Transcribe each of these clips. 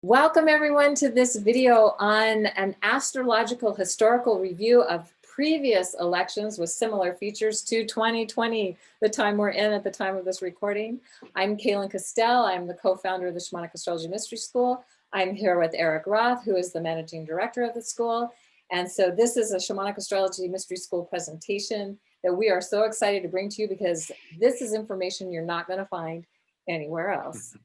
Welcome everyone to this video on an astrological historical review of previous elections with similar features to 2020, the time we're in at the time of this recording. I'm Kaylin Castell. I'm the co-founder of the Shamanic Astrology Mystery School. I'm here with Eric Roth, who is the managing director of the school. And so this is a Shamanic Astrology Mystery School presentation that we are so excited to bring to you because this is information you're not going to find anywhere else.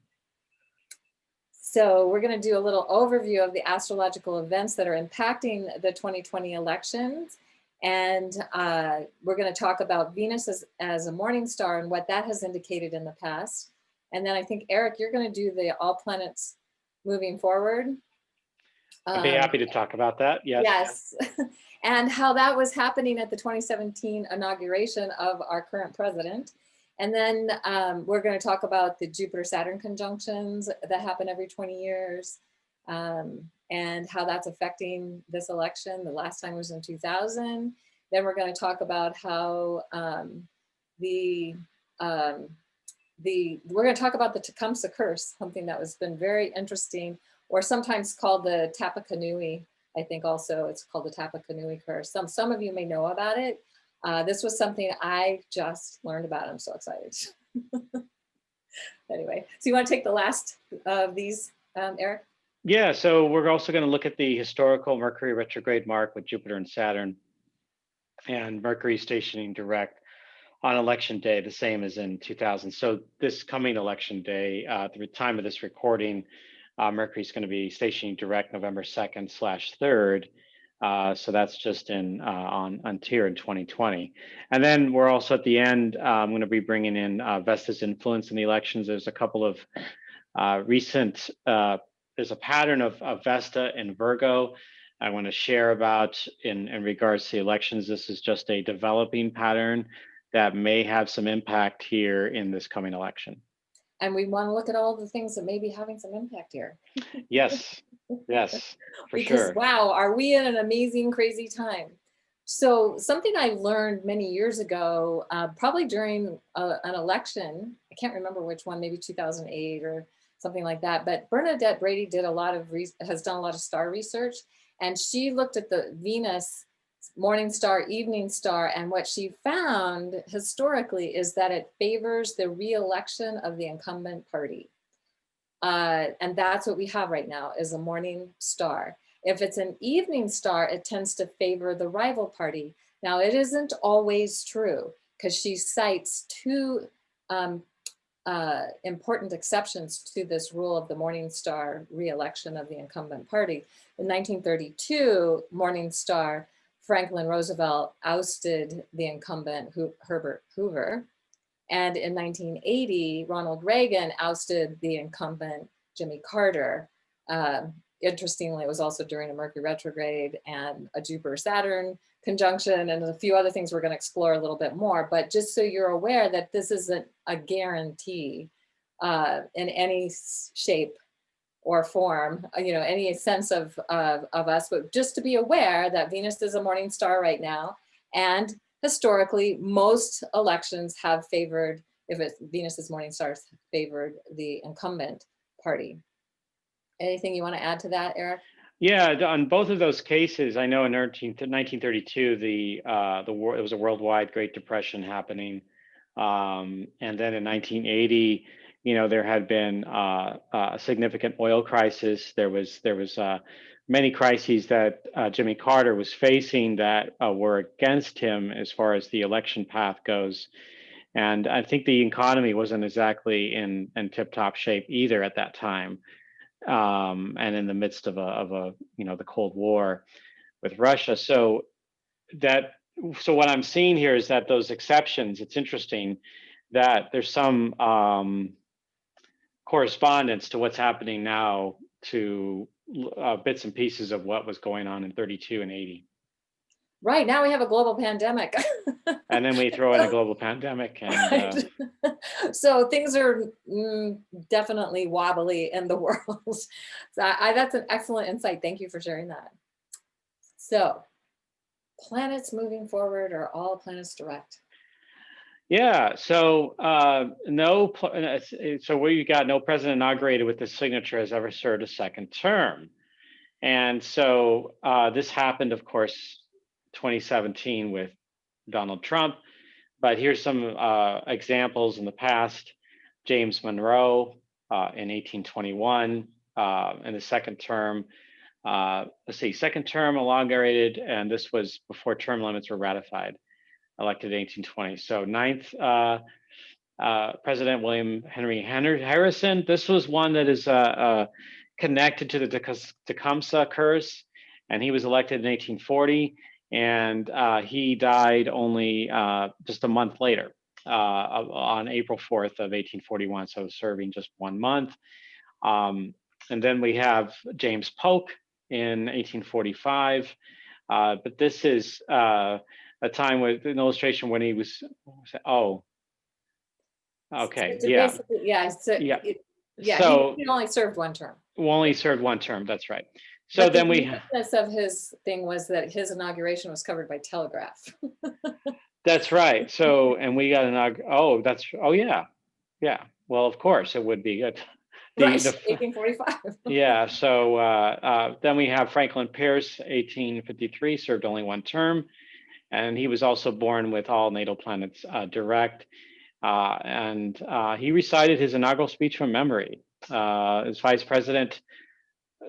So we're going to do a little overview of the astrological events that are impacting the 2020 elections. And we're going to talk about Venus as a morning star and what that has indicated in the past. And then I think, Eric, you're going to do the all planets moving forward. I'd be happy to talk about that. Yes. And how that was happening at the 2017 inauguration of our current president. And then we're going to talk about the Jupiter-Saturn conjunctions that happen every 20 years and how that's affecting this election. The last time was in 2000. Then we're going to talk about how we're going to talk about the Tecumseh curse, something that has been very interesting, or sometimes called the Tapakanui. I think also it's called the Tapakanui curse. Some of you may know about it. This was something I just learned about. I'm so excited. Anyway, so you want to take the last of these, Eric? Yeah, so we're also going to look at the historical Mercury retrograde mark with Jupiter and Saturn and Mercury stationing direct on election day, the same as in 2000. So this coming election day, at the time of this recording, Mercury is going to be stationing direct November 2nd/3rd. So that's just on tier in 2020. And then we're also at the end, I'm going to be bringing in Vesta's influence in the elections. There's a couple of recent, there's a pattern of Vesta and Virgo I want to share about in regards to the elections. This is just a developing pattern that may have some impact here in this coming election. And we want to look at all the things that may be having some impact here. Yes, for because, sure. Wow, are we in an amazing, crazy time? So something I learned many years ago, probably during an election, I can't remember which one, maybe 2008 or something like that, but Bernadette Brady has done a lot of star research, and she looked at the Venus morning star, evening star, and what she found historically is that it favors the re-election of the incumbent party. And that's what we have right now is a morning star. If it's an evening star, it tends to favor the rival party. Now, it isn't always true because she cites two important exceptions to this rule of the morning star re-election of the incumbent party. In 1932, morning star, Franklin Roosevelt ousted the incumbent Herbert Hoover. And in 1980, Ronald Reagan ousted the incumbent Jimmy Carter. Interestingly, it was also during a Mercury retrograde and a Jupiter-Saturn conjunction and a few other things we're going to explore a little bit more. But just so you're aware that this isn't a guarantee in any shape or form, any sense of us, but just to be aware that Venus is a morning star right now. And historically, most elections have favored, if it's Venus's morning stars, favored the incumbent party. Anything you want to add to that, Eric? Yeah, on both of those cases, I know in 1932, it was a worldwide Great Depression happening. And then in 1980, there had been a significant oil crisis. There was many crises that Jimmy Carter was facing that were against him as far as the election path goes. And I think the economy wasn't exactly in tip-top shape either at that time. And in the midst of the Cold War with Russia. So what I'm seeing here is that those exceptions, it's interesting that there's some correspondence to what's happening now to bits and pieces of what was going on in 32 and 80. Right, now we have a global pandemic. And then we throw in a global pandemic. And so things are definitely wobbly in the world. So that's an excellent insight. Thank you for sharing that. So planets moving forward, are all planets direct? Yeah, so so where you got no president inaugurated with this signature has ever served a second term. And so this happened, of course, 2017 with Donald Trump. But here's some examples in the past. James Monroe in 1821 in the second term. Let's see, second term elongated, and this was before term limits were ratified, elected in 1820. So ninth President William Henry Harrison. This was one that is connected to the Tecumseh curse, and he was elected in 1840, and he died only just a month later on April 4th of 1841, so serving just 1 month. And then we have James Polk in 1845, but this is a time with an illustration when he was, okay, So yeah, basically, yeah, so yeah. yeah, he only served 1 term. Only served 1 term. That's right. So But then the we. uniqueness of his thing was that his inauguration was covered by telegraph. That's right. So, and we got an. Oh, that's. Oh, yeah, yeah. Well, of course, it would be good. Right, 1845. Yeah. So then we have Franklin Pierce, 1853, served only 1 term, and he was also born with all natal planets direct. And he recited his inaugural speech from memory. His vice president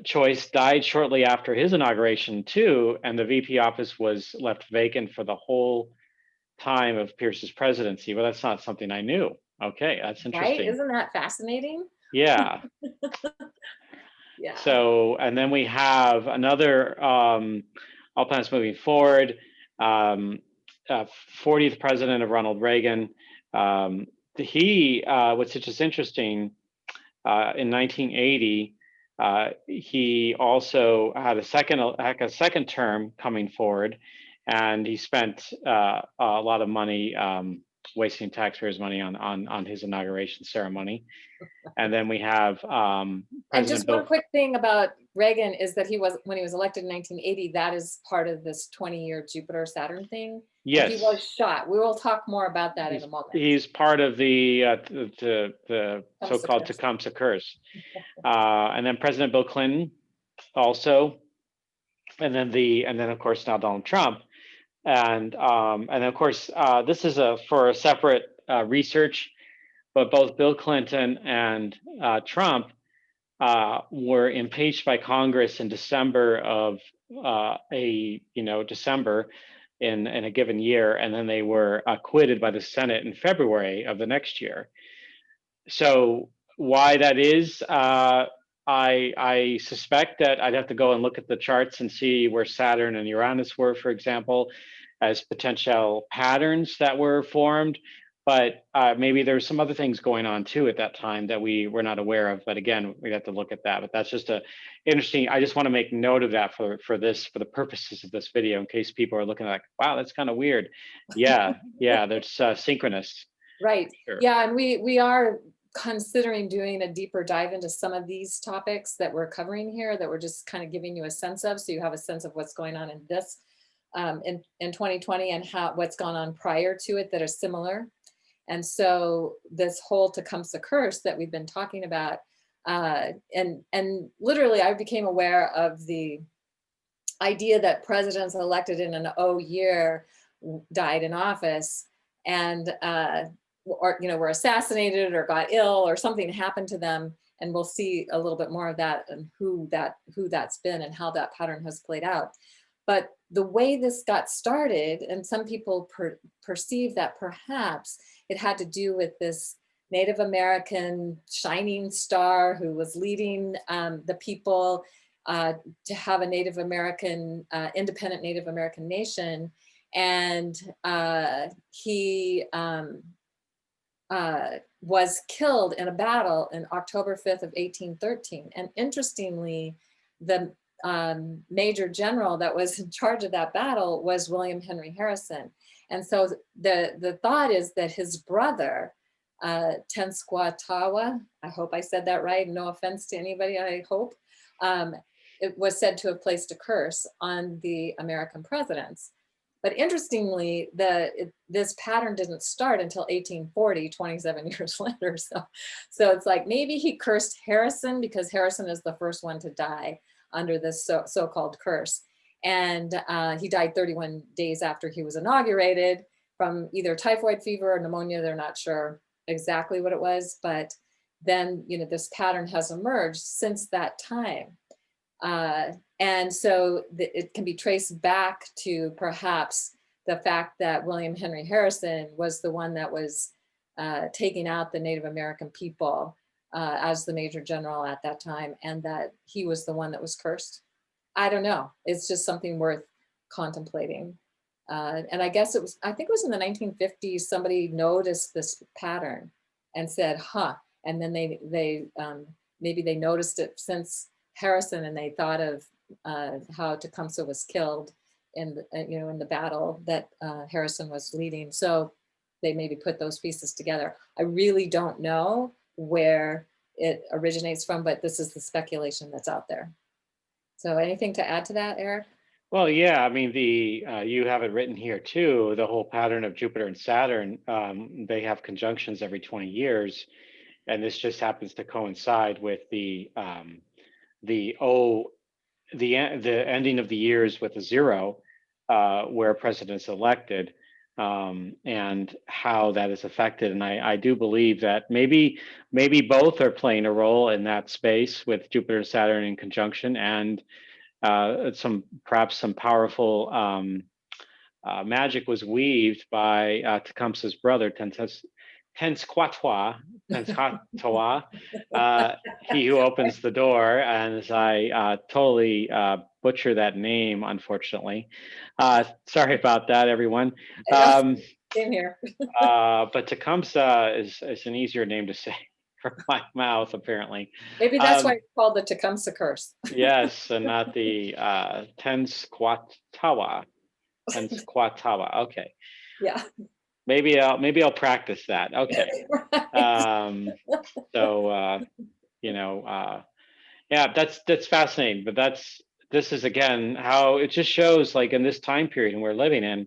choice died shortly after his inauguration too, and the VP office was left vacant for the whole time of Pierce's presidency. Well, that's not something I knew. Okay, that's Right? interesting. Isn't that fascinating? Yeah. Yeah. So, and then we have another all planets moving forward. 40th president of Ronald Reagan. Which is just interesting, in 1980, he also had a second term coming forward, and he spent a lot of money wasting taxpayers' money on his inauguration ceremony. And then we have And President just Bill. one quick thing about Reagan is that when he was elected in 1980, that is part of this 20-year Jupiter Saturn thing. Yes. And he was shot. We will talk more about that in a moment. He's part of the so-called Tecumseh curse. And then President Bill Clinton also, and then of course now Donald Trump. And then of course this is for a separate research, but both Bill Clinton and Trump were impeached by Congress in December of December in a given year, and then they were acquitted by the Senate in February of the next year. So why that is, I suspect that I'd have to go and look at the charts and see where Saturn and Uranus were, for example, as potential patterns that were formed. But maybe there's some other things going on too at that time that we were not aware of. But again, we'd have to look at that. But that's just interesting. I just want to make note of that for the purposes of this video, in case people are looking like, wow, that's kind of weird. Yeah, yeah, there's synchronous. Right. Sure. Yeah, and we are considering doing a deeper dive into some of these topics that we're covering here, that we're just kind of giving you a sense of, so you have a sense of what's going on in this in 2020 and what's gone on prior to it that are similar. And so this whole Tecumseh curse that we've been talking about, and literally I became aware of the idea that presidents elected in an O year died in office and were assassinated or got ill or something happened to them. And we'll see a little bit more of that and who that's been and how that pattern has played out. But the way this got started, and some people perceive that perhaps it had to do with this Native American shining star who was leading the people to have a Native American, independent Native American nation. And he was killed in a battle in October 5th of 1813. And interestingly, the major general that was in charge of that battle was William Henry Harrison. And so the thought is that his brother, Tenskwatawa, I hope I said that right, no offense to anybody, I hope, it was said to have placed a curse on the American presidents. But interestingly, this pattern didn't start until 1840, 27 years later. So it's like maybe he cursed Harrison because Harrison is the first one to die under this so-called curse. And he died 31 days after he was inaugurated from either typhoid fever or pneumonia. They're not sure exactly what it was, but then, this pattern has emerged since that time. And so it can be traced back to perhaps the fact that William Henry Harrison was the one that was taking out the Native American people as the major general at that time, and that he was the one that was cursed. I don't know. It's just something worth contemplating. And I think it was in the 1950s, somebody noticed this pattern and said, huh. And then maybe they noticed it since Harrison, and they thought of how Tecumseh was killed in the battle that Harrison was leading. So they maybe put those pieces together. I really don't know where it originates from, but this is the speculation that's out there. So anything to add to that, Eric? Well, yeah, I mean, you have it written here too, the whole pattern of Jupiter and Saturn. They have conjunctions every 20 years, and this just happens to coincide with the ending of the years with a zero, where a president's elected, and how that is affected. And I do believe that maybe both are playing a role in that space with Jupiter and Saturn in conjunction, and perhaps some powerful magic was weaved by Tecumseh's brother, Tenskwatawa, he who opens the door. And as I totally butcher that name, unfortunately. Sorry about that, everyone. Same here. But Tecumseh is an easier name to say from my mouth, apparently. Maybe that's why it's called the Tecumseh curse. Yes, and not the Tenskwatawa. Okay. Yeah. Maybe I'll practice that. Okay. Right. Yeah, that's fascinating. But this is again how it just shows, like, in this time period we're living in,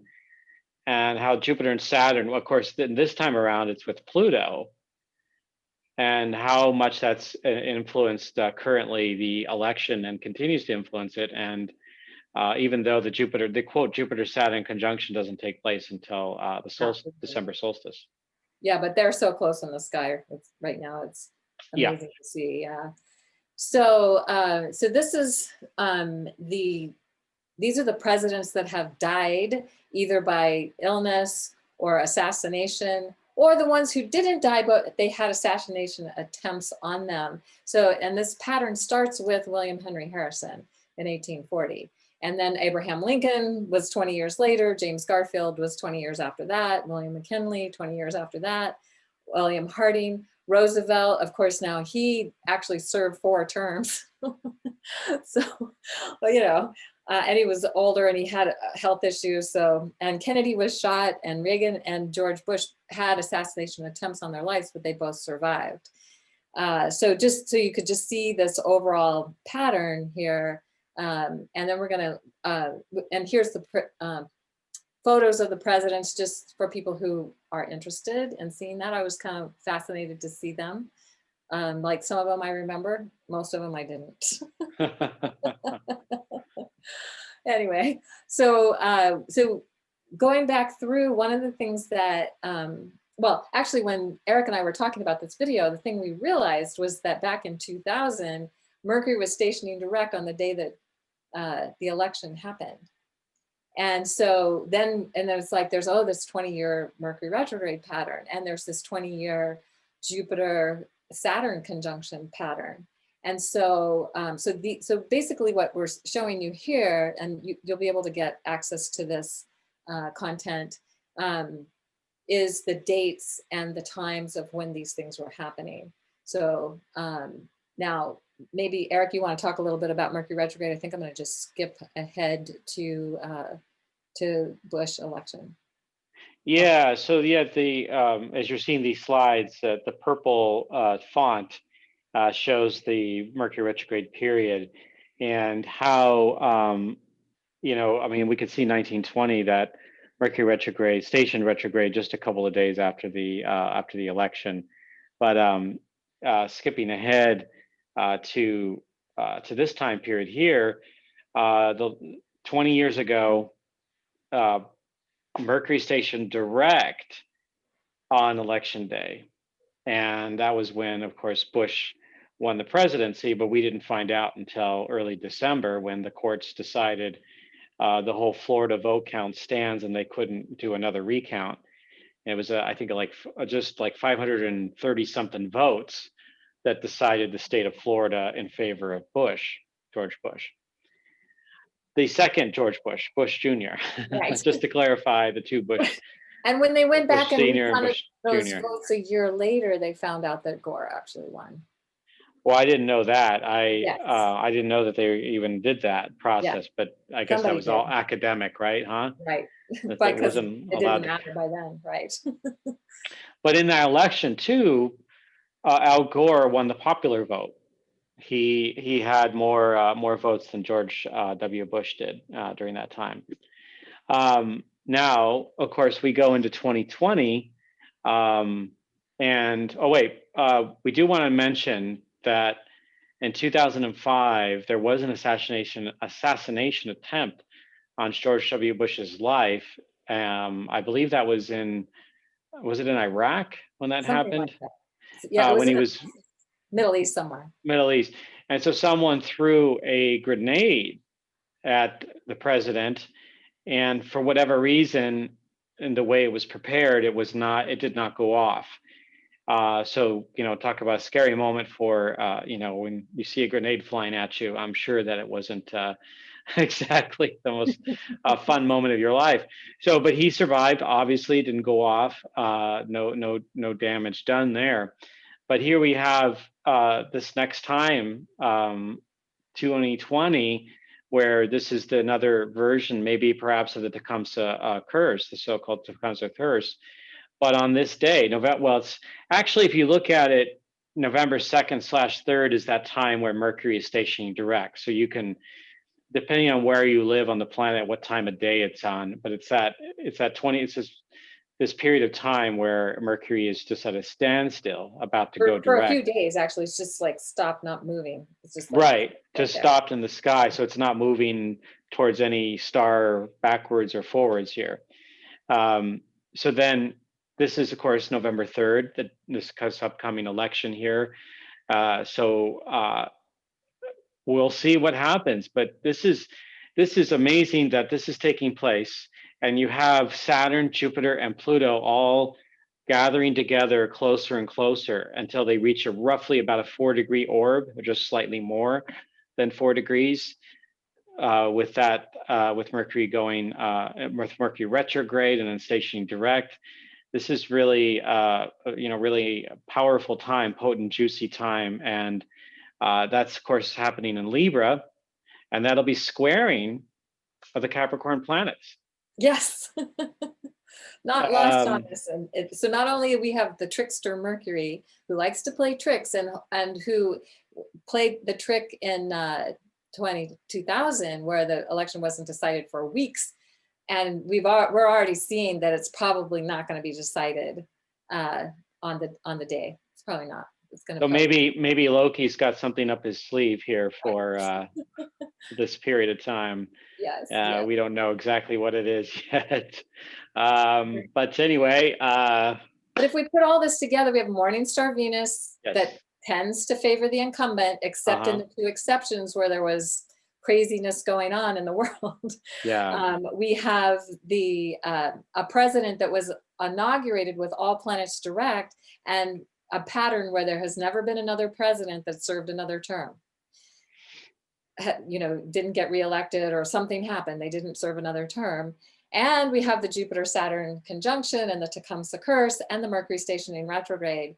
and how Jupiter and Saturn, of course, this time around it's with Pluto, and how much that's influenced currently the election and continues to influence it. And even though the quote Jupiter Saturn conjunction doesn't take place until the December solstice. Yeah, but they're so close in the sky right now. It's amazing to see. Yeah. So this is these are the presidents that have died either by illness or assassination, or the ones who didn't die, but they had assassination attempts on them. So, and this pattern starts with William Henry Harrison in 1840. And then Abraham Lincoln was 20 years later, James Garfield was 20 years after that, William McKinley, 20 years after that, William Harding, Roosevelt, of course, now he actually served 4 terms. So, and he was older and he had health issues. So, and Kennedy was shot, and Reagan and George Bush had assassination attempts on their lives, but they both survived. So you could just see this overall pattern here. And then we're going to, and here's the photos of the presidents, just for people who are interested in seeing that. I was kind of fascinated to see them. Like some of them I remember, most of them I didn't. Anyway, so going back through, one of the things that, well, actually, when Eric and I were talking about this video, the thing we realized was that back in 2000, Mercury was stationing direct on the day that the election happened. And so then, and it's like, there's this 20-year Mercury retrograde pattern, and there's this 20-year Jupiter Saturn conjunction pattern. And so, so basically what we're showing you here, and you'll be able to get access to this content, is the dates and the times of when these things were happening. So now, maybe Eric, you want to talk a little bit about Mercury retrograde? I think I'm going to just skip ahead to Bush election. Yeah. So yeah, as you're seeing these slides, the purple font shows the Mercury retrograde period, and how I mean, we could see 1920 that Mercury retrograde, stationed retrograde, just a couple of days after the election. But skipping ahead to this time period here, the 20 years ago, Mercury stationed direct on election day, and that was when, of course, Bush won the presidency. But we didn't find out until early December when the courts decided the whole Florida vote count stands and they couldn't do another recount. And it was, I think, just like 530 something votes that decided the state of Florida in favor of George Bush. The second George Bush, Bush Jr. Right. Just to clarify, the two Bush. And when they went back and Senior and recounted Bush those Jr. votes a year later, they found out that Gore actually won. Well, I didn't know that. Yes. I didn't know that they even did that process, but I guess that Somebody was all did. academic, right? Huh? Right. That Because it wasn't didn't allowed to. matter by then, right? But in that election too, Al Gore won the popular vote. He had more votes than George W. Bush did during that time. Now, of course, we go into 2020, and oh wait, we do want to mention that in 2005 there was an assassination attempt on George W. Bush's life. I believe that was it in Iraq when that Something happened? like that. Yeah, it was When he in was Middle East somewhere. Middle East, and so someone threw a grenade at the president, and for whatever reason, in the way it was prepared, it did not go off. So, talk about a scary moment for, when you see a grenade flying at you. I'm sure that it wasn't exactly the most fun moment of your life. So, but he survived, obviously, didn't go off. No damage done there. But here we have this next time, 2020, where this is another version, maybe perhaps of the Tecumseh curse, the so-called Tecumseh curse. But on this day, it's actually, if you look at it, November 2nd/3rd is that time where Mercury is stationing direct. So you can, depending on where you live on the planet, what time of day it's on, but it's this period of time where Mercury is just at a standstill, about to go For a few direct. days, actually, it's just like stopped, not moving. It's just like Right, just there. stopped in the sky, so it's not moving towards any star backwards or forwards here. So then this is, of course, November 3rd, this upcoming election here. So we'll see what happens, but this is amazing that this is taking place, and you have Saturn, Jupiter, and Pluto all gathering together closer and closer until they reach roughly about a 4-degree orb, or just slightly more than 4 degrees. With Mercury with Mercury retrograde and then stationing direct. This is really, really a powerful time, potent, juicy time, and that's of course happening in Libra, and that'll be squaring of the Capricorn planets. Yes. Not lost on Um, us. And so not only we have the trickster Mercury, who likes to play tricks and who played the trick in 2000, where the election wasn't decided for weeks, and we're already seeing that it's probably not going to be decided on the day. It's probably not. It's going to. So maybe Loki's got something up his sleeve here for this period of time. Yes, yes. We don't know exactly what it is yet. But anyway. But if we put all this together, we have morning star Venus Yes. that tends to favor the incumbent, except in the 2 exceptions where there was craziness going on in the world. Yeah. We have a president that was inaugurated with all planets direct, and a pattern where there has never been another president that served another term. Didn't get reelected, or something happened, they didn't serve another term. And we have the Jupiter-Saturn conjunction and the Tecumseh curse and the Mercury stationing retrograde.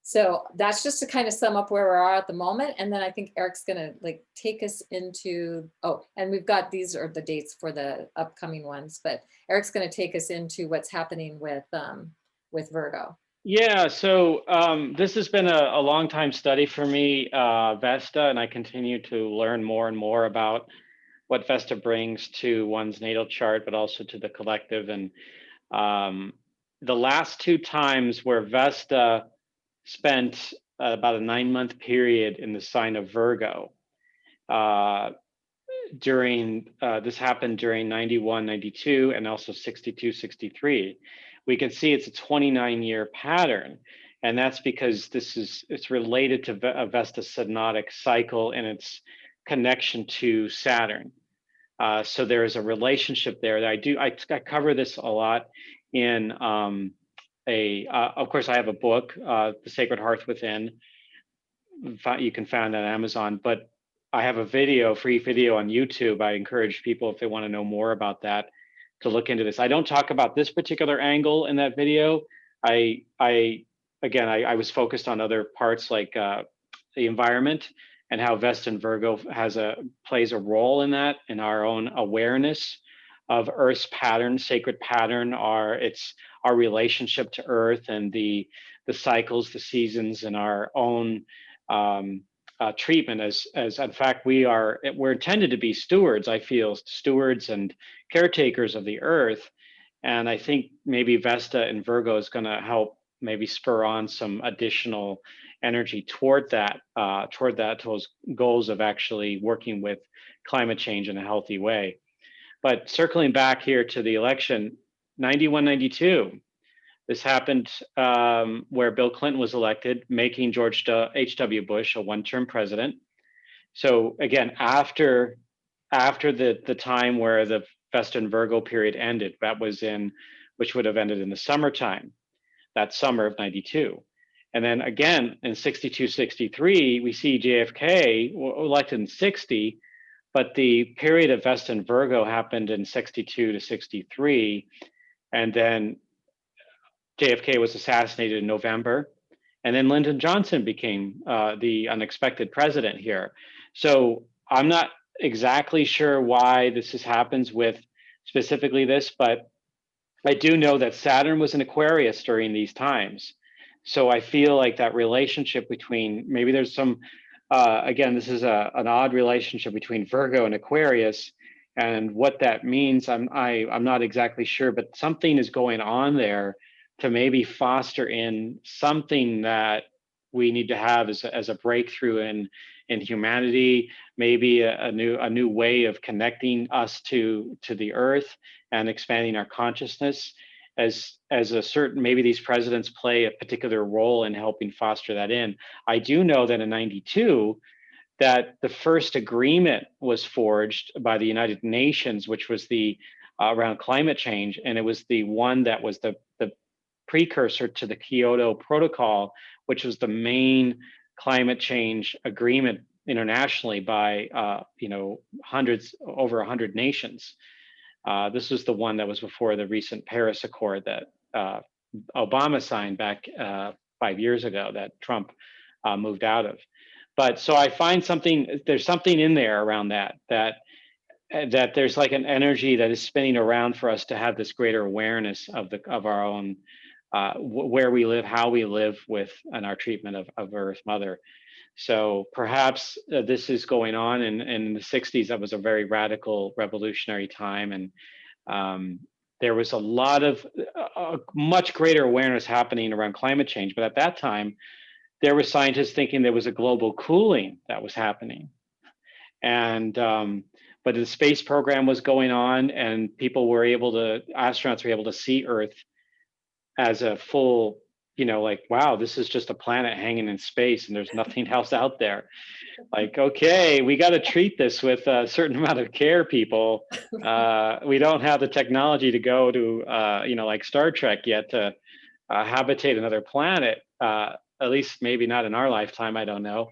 So that's just to kind of sum up where we are at the moment. And then I think Eric's going to take us into, and we've got, these are the dates for the upcoming ones, but Eric's going to take us into what's happening with Virgo. Yeah, so this has been a long time study for me, Vesta, and I continue to learn more and more about what Vesta brings to one's natal chart, but also to the collective. And the last two times where Vesta spent about a 9-month period in the sign of Virgo, during this happened during 91, 92, and also 62, 63. We can see it's a 29-year pattern. And that's because it's related to a Vesta synodic cycle and its connection to Saturn. So there is a relationship there that I cover this a lot in of course I have a book, The Sacred Hearth Within. You can find that on Amazon, but I have a free video on YouTube. I encourage people, if they want to know more about that, to look into this. I don't talk about this particular angle in that video. I was focused on other parts like the environment and how Vesta and Virgo plays a role in that, in our own awareness of Earth's pattern, sacred pattern, our relationship to Earth and the cycles, the seasons, and our own treatment as in fact we're intended to be stewards. I feel stewards and caretakers of the Earth, and I think maybe Vesta and Virgo is going to help maybe spur on some additional energy toward those goals of actually working with climate change in a healthy way. But circling back here to the election, 91, 92, this happened where Bill Clinton was elected, making George H.W. Bush a one-term president. So again, after the time where the Vesta and Virgo period ended, which would have ended in the summertime, that summer of 92. And then again, in 62, 63, we see JFK elected in 60, but the period of Vesta and Virgo happened in 62 to 63. And then JFK was assassinated in November. And then Lyndon Johnson became the unexpected president here. So I'm not exactly sure why this happens with specifically this, but I do know that Saturn was in Aquarius during these times. So I feel like that relationship between, maybe there's some, again, this is an odd relationship between Virgo and Aquarius, and what that means, I'm not exactly sure, but something is going on there to maybe foster in something that we need to have as a breakthrough in humanity, maybe a new way of connecting us to the Earth and expanding our consciousness. As a certain, maybe these presidents play a particular role in helping foster that in. I do know that in 92, that the first agreement was forged by the United Nations, which was around climate change, and it was the one that was the precursor to the Kyoto Protocol, which was the main climate change agreement internationally by over 100 nations. This was the one that was before the recent Paris Accord that Obama signed back 5 years ago that Trump moved out of. But so I find there's something in there around that there's like an energy that is spinning around for us to have this greater awareness of our own, where we live, how we live with, and our treatment of Earth Mother. So perhaps this is going on in the 60s. That was a very radical revolutionary time. And there was a lot of much greater awareness happening around climate change. But at that time, there were scientists thinking there was a global cooling that was happening. And but the space program was going on, and astronauts were able to see Earth as a full, like, wow, this is just a planet hanging in space and there's nothing else out there. Like, okay, we got to treat this with a certain amount of care, people. We don't have the technology to go to, like Star Trek yet to habitate another planet. At least maybe not in our lifetime, I don't know.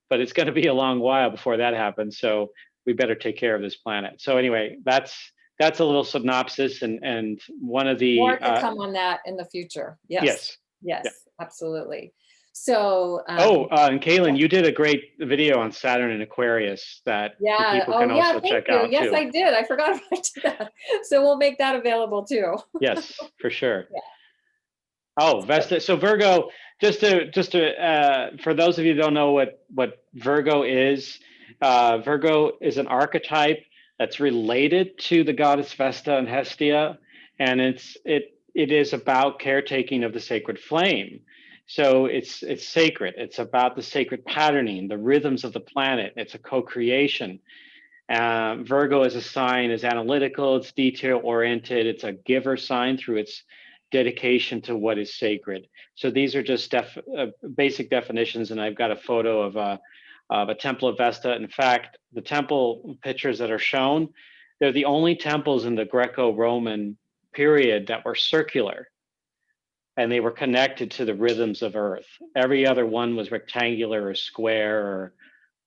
But it's going to be a long while before that happens. So we better take care of this planet. So anyway, that's a little synopsis, and one of the more to come on that in the future. Yes. Yeah. Absolutely. So and Kaylin, you did a great video on Saturn and Aquarius that people can also check out. Yes, too. I did. I forgot about that. So we'll make that available too. Yes, for sure. Yeah. Oh, Vesta. So Virgo, just to for those of you who don't know what Virgo is an archetype that's related to the goddess Vesta and Hestia, and it is about caretaking of the sacred flame. So it's sacred. It's about the sacred patterning, the rhythms of the planet. It's a co-creation. Virgo as a sign is analytical, it's detail oriented, it's a giver sign through its dedication to what is sacred. So these are just basic definitions, and I've got a photo of a temple of Vesta. In fact, the temple pictures that are shown, they're the only temples in the Greco-Roman period that were circular, and they were connected to the rhythms of Earth. Every other one was rectangular or square or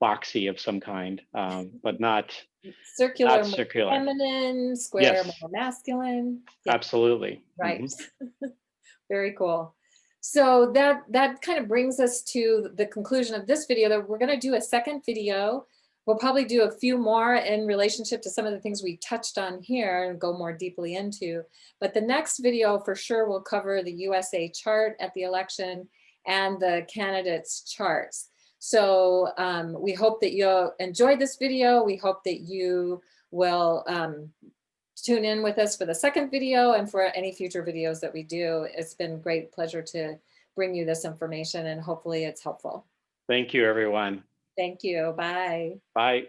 boxy of some kind, but not Circular more circular. feminine, square Yes, more masculine. Yeah, absolutely. right. Very cool. So that kind of brings us to the conclusion of this video, that we're going to do a second video. We'll probably do a few more in relationship to some of the things we touched on here and go more deeply into. But the next video for sure will cover the USA chart at the election and the candidates' charts. So we hope that you'll enjoy this video. We hope that you will tune in with us for the second video and for any future videos that we do. It's been a great pleasure to bring you this information, and hopefully it's helpful. Thank you, everyone. Thank you. Bye. Bye.